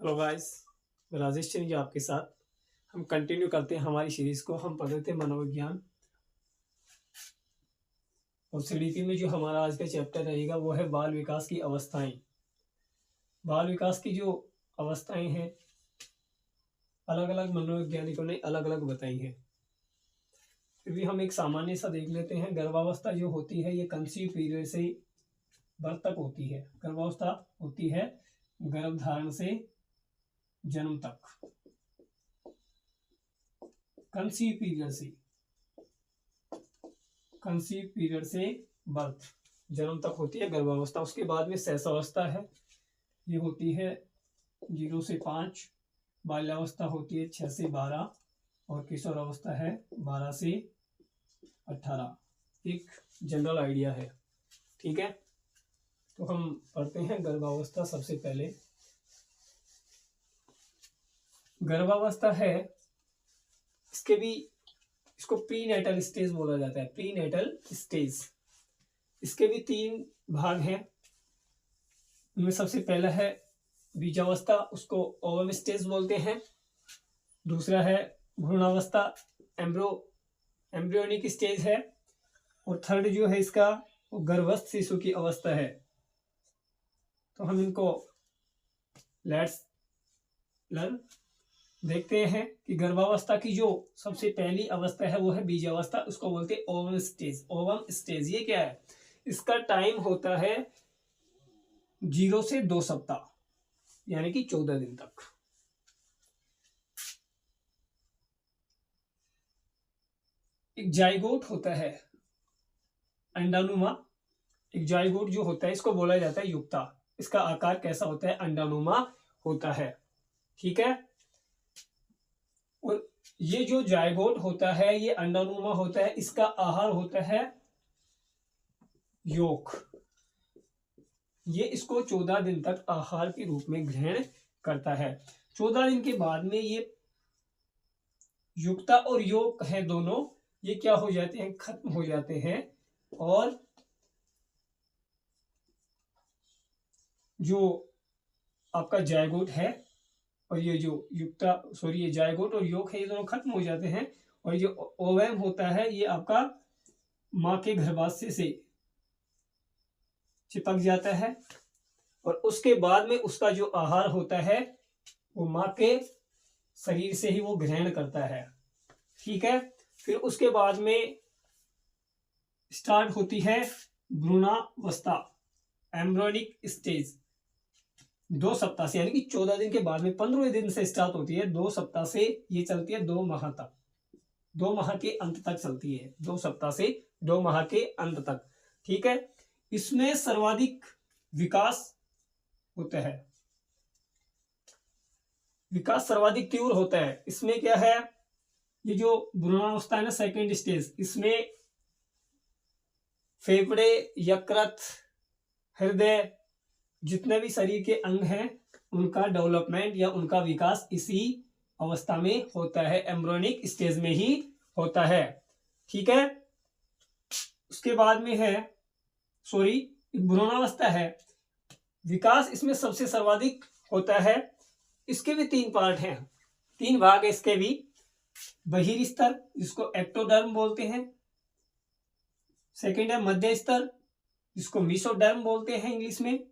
Hello guys, मैं राजेश चंद्र आपके साथ। हम कंटिन्यू करते हैं हमारी सीरीज को। हम पढ़ रहे थे मनोविज्ञान और सीडीपी में जो हमारा आज का चैप्टर रहेगा वो है बाल विकास की अवस्थाएं। बाल विकास की जो अवस्थाएं हैं अलग अलग मनोवैज्ञानिकों ने अलग अलग बताई हैं। फिर भी हम एक सामान्य सा देख लेते हैं। गर्भावस्था जो होती है ये कंसीव पीरियड से बर्थ तक होती है। गर्भावस्था होती है गर्भधारण से जन्म तक। कंसीव पीरियड से बर्थ जन्म तक होती है गर्भावस्था। उसके बाद में शैशवावस्था है, ये होती है 0 से 5। बाल्यावस्था होती है 6 से 12 और किशोरावस्था है 12 से 18। एक जनरल आइडिया है, ठीक है। तो हम पढ़ते हैं गर्भावस्था। सबसे पहले गर्भावस्था है, इसको प्री नेटल स्टेज बोला जाता है। प्री नेटल स्टेज, इसके भी 3 भाग हैं। उनमें सबसे पहला है बीजावस्था, उसको ओवम स्टेज बोलते हैं। दूसरा है भ्रूणावस्था, एम्ब्रियोनिक स्टेज है। और थर्ड जो है इसका वो गर्भस्थ शिशु की अवस्था है। तो हम इनको लेट्स लर्न देखते हैं कि गर्भावस्था की जो सबसे पहली अवस्था है वो है बीजावस्था, उसको बोलते हैं ओवम स्टेज। ओवम स्टेज ये क्या है? इसका टाइम होता है 0 से 2 सप्ताह, यानी कि 14 दिन तक। एक जाइगोट होता है अंडानुमा। एक जाइगोट जो होता है इसको बोला जाता है युक्ता। इसका आकार कैसा होता है? अंडानुमा होता है, ठीक है। और ये जो जाइगोट होता है ये अंडानुमा होता है। इसका आहार होता है योक। ये इसको 14 दिन तक आहार के रूप में ग्रहण करता है। 14 दिन के बाद में ये युक्ता और योक है दोनों, ये क्या हो जाते हैं? खत्म हो जाते हैं। और जो आपका जायगोट है और ये जो ये जायगोट और योक है ये दोनों खत्म हो जाते हैं। और जो ओवम होता है ये आपका मां के गर्भाशय से चिपक जाता है। और उसके बाद में उसका जो आहार होता है वो मां के शरीर से ही वो ग्रहण करता है, ठीक है। फिर उसके बाद में स्टार्ट होती है भ्रूणावस्था, एम्ब्रियोनिक स्टेज। 2 सप्ताह से, यानी कि 14 दिन के बाद में 15वें दिन से स्टार्ट होती है। 2 सप्ताह से ये चलती है 2 माह तक। 2 माह के अंत तक चलती है। 2 सप्ताह से 2 माह के अंत तक, ठीक है। इसमें सर्वाधिक विकास होता है, विकास सर्वाधिक तीव्र होता है। इसमें क्या है? ये जो भ्रूणावस्था है ना, सेकेंड स्टेज, इसमें फेफड़े, यकृत, हृदय, जितने भी शरीर के अंग हैं उनका डेवलपमेंट या उनका विकास इसी अवस्था में होता है, एम्ब्रियोनिक स्टेज में ही होता है, ठीक है। उसके बाद में है भ्रूणावस्था है। विकास इसमें सबसे सर्वाधिक होता है। इसके भी 3 पार्ट हैं, 3 भाग है इसके भी। बहिर स्तर जिसको एक्टोडर्म बोलते हैं, सेकेंड है मध्य स्तर जिसको मीसोडर्म बोलते हैं इंग्लिश में,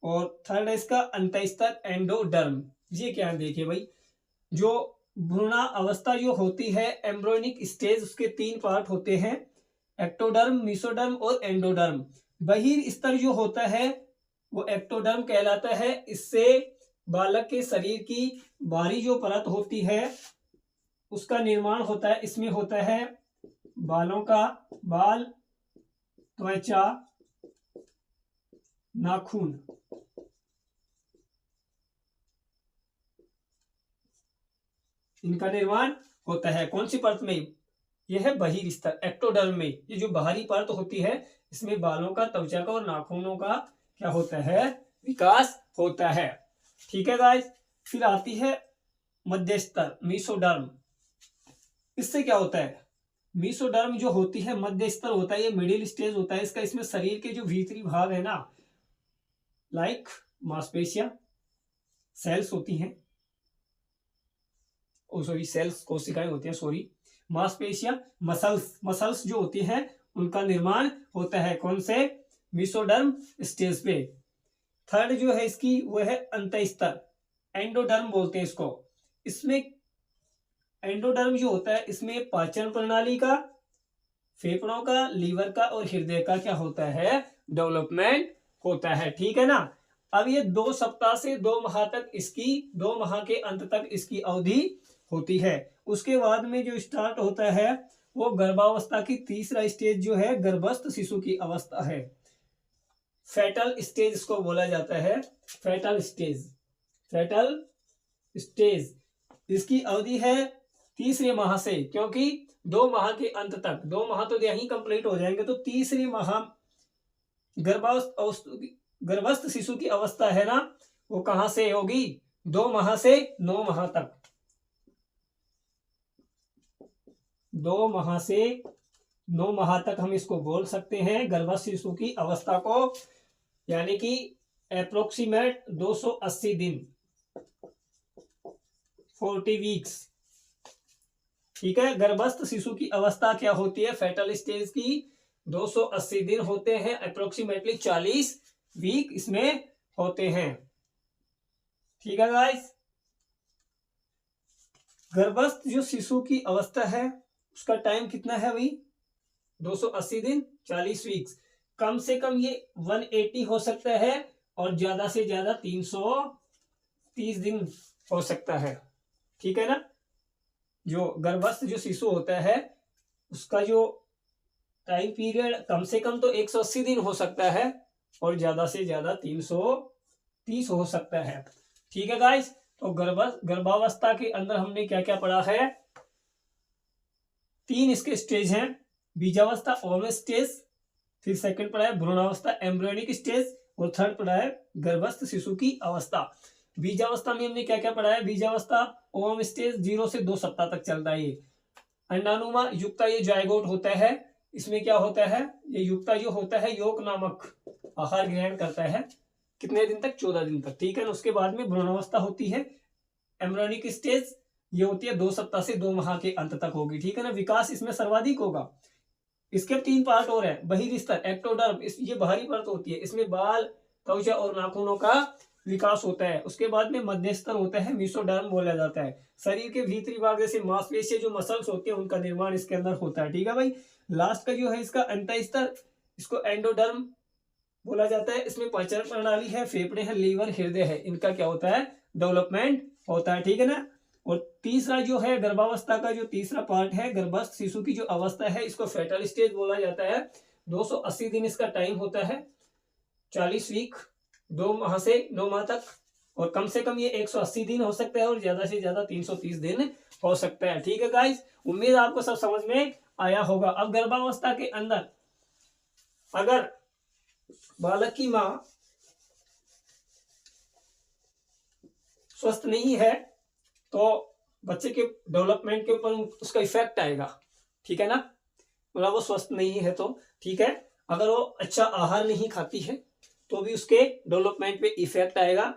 और थर्ड है इसका अंत स्तर एंडोडर्म। ये क्या है? देखिए भाई, जो भ्रूणा अवस्था जो होती है एम्ब्रियोनिक स्टेज, उसके 3 पार्ट होते हैं, एक्टोडर्म, मीसोडर्म और एंडोडर्म। बहिर स्तर जो होता है वो एक्टोडर्म कहलाता है। इससे बालक के शरीर की बाहरी जो परत होती है उसका निर्माण होता है। इसमें होता है बालों का बाल, त्वचा, नाखून, इनका निर्माण होता है। कौन सी परत में? यह है बहिर स्तर, एक्टोडर्म में। ये जो बाहरी परत होती है इसमें बालों का, त्वचा का और नाखूनों का क्या होता है? विकास होता है, ठीक है गाइस। फिर आती है मध्य स्तर, मीसोडर्म। इससे क्या होता है? मीसोडर्म जो होती है मध्य स्तर होता है, ये मिडिल स्टेज होता है इसका। इसमें शरीर के जो भीतरी भाग है ना, लाइक मांसपेशियां, सेल्स होती हैं, सेल्स कोशिकाएं होती हैं, मांसपेशियां, मसल्स जो होती हैं उनका निर्माण होता है कौन से, मेसोडर्म स्टेज पे। थर्ड जो है इसकी वो है अंतःस्तर, एंडोडर्म बोलते हैं इसको। इसमें एंडोडर्म जो होता है इसमें पाचन प्रणाली का, फेफड़ों का, लीवर का और हृदय का क्या होता है, डेवलपमेंट होता है। ठीक है ना। अब ये 2 सप्ताह से 2 माह तक इसकी, 2 माह के अंत तक इसकी अवधि होती है। उसके बाद में जो स्टार्ट होता है वो गर्भावस्था की तीसरा स्टेज जो है गर्भस्थ शिशु की अवस्था है। फेटल स्टेज इसको बोला जाता है, फेटल स्टेज। इसकी अवधि है तीसरे माह से, क्योंकि 2 माह के अंत तक, 2 माह तो यहीं कंप्लीट हो जाएंगे, तो तीसरे माह गर्भस्थ शिशु की अवस्था है ना, वो कहां से होगी, 2 माह से 9 माह तक, 2 माह से 9 माह तक हम इसको बोल सकते हैं गर्भस्थ शिशु की अवस्था को, यानी कि अप्रोक्सीमेट 280 दिन, 40 वीक्स। ठीक है। गर्भस्थ शिशु की अवस्था क्या होती है, फेटल स्टेज की 280 दिन होते हैं, अप्रोक्सीमेटली 40 वीक इसमें होते हैं। ठीक है गाइस। गर्भस्थ जो शिशु की अवस्था है उसका टाइम कितना है भाई, 280 दिन, 40 वीक्स। कम से कम ये 180 हो सकता है और ज्यादा से ज्यादा 330 दिन हो सकता है। ठीक है ना। जो गर्भस्थ जो शिशु होता है उसका जो टाइम पीरियड कम से कम तो 180 दिन हो सकता है और ज्यादा से ज्यादा 330 हो सकता है। ठीक है गाइस। तो गर्भावस्था के अंदर हमने क्या क्या पढ़ा है, 3 इसके स्टेज हैं, बीजावस्था ओवम स्टेज, फिर सेकंड पढ़ा है भ्रूणावस्था एम्ब्रियोनिक स्टेज, और थर्ड पढ़ा है गर्भस्थ शिशु की अवस्था। बीजावस्था में हमने क्या क्या पढ़ा है, बीजावस्था ओवम स्टेज 0 से 2 सप्ताह तक चलता है। ये अंडाणुमा युक्ता ये जायगोट होता है, इसमें क्या होता है, ये युक्ता जो होता है योग नामक आहार ग्रहण करता है, कितने दिन तक, 14 दिन तक। ठीक है ना। उसके बाद में भ्रूणावस्था होती है, एम्ब्रियोनिक स्टेज ये होती है 2 सप्ताह से 2 माह के अंत तक होगी। ठीक है ना। विकास इसमें सर्वाधिक होगा। इसके 3 पार्ट और है, बहिर्स्तर एक्टोडर्म, ये बाहरी परत होती है, इसमें बाल, त्वचा और नाखूनों का विकास होता है। उसके बाद में मध्यस्तर होता है, मेसोडर्म बोला जाता है। शरीर के भीतरी भाग जैसे मांसपेशियां जो मसल्स होती है उनका निर्माण इसके अंदर होता है। ठीक है भाई। लास्ट का जो है इसका अंतःस्तर, इसको एंडोडर्म बोला जाता है। इसमें पाचन प्रणाली है, फेफड़े हैं, लीवर, हृदय है, इनका क्या होता है, डेवलपमेंट होता है। ठीक है ना। और तीसरा जो है गर्भावस्था का जो तीसरा पार्ट है, गर्भस्थ शिशु की जो अवस्था है, इसको फेटल स्टेज बोला जाता है। 280 दिन इसका टाइम होता है, 40 वीक, 2 माह से 9 माह तक, और कम से कम ये 180 दिन हो सकता है और ज्यादा से ज्यादा 330 दिन हो सकता है। ठीक है गाइस। उम्मीद आपको सब समझ में आया होगा। अब गर्भावस्था के अंदर अगर बालक की मां स्वस्थ नहीं है तो बच्चे के डेवलपमेंट के ऊपर उसका इफेक्ट आएगा। ठीक है ना। मतलब वो स्वस्थ नहीं है तो ठीक है, अगर वो अच्छा आहार नहीं खाती है तो भी उसके डेवलपमेंट पे इफेक्ट आएगा।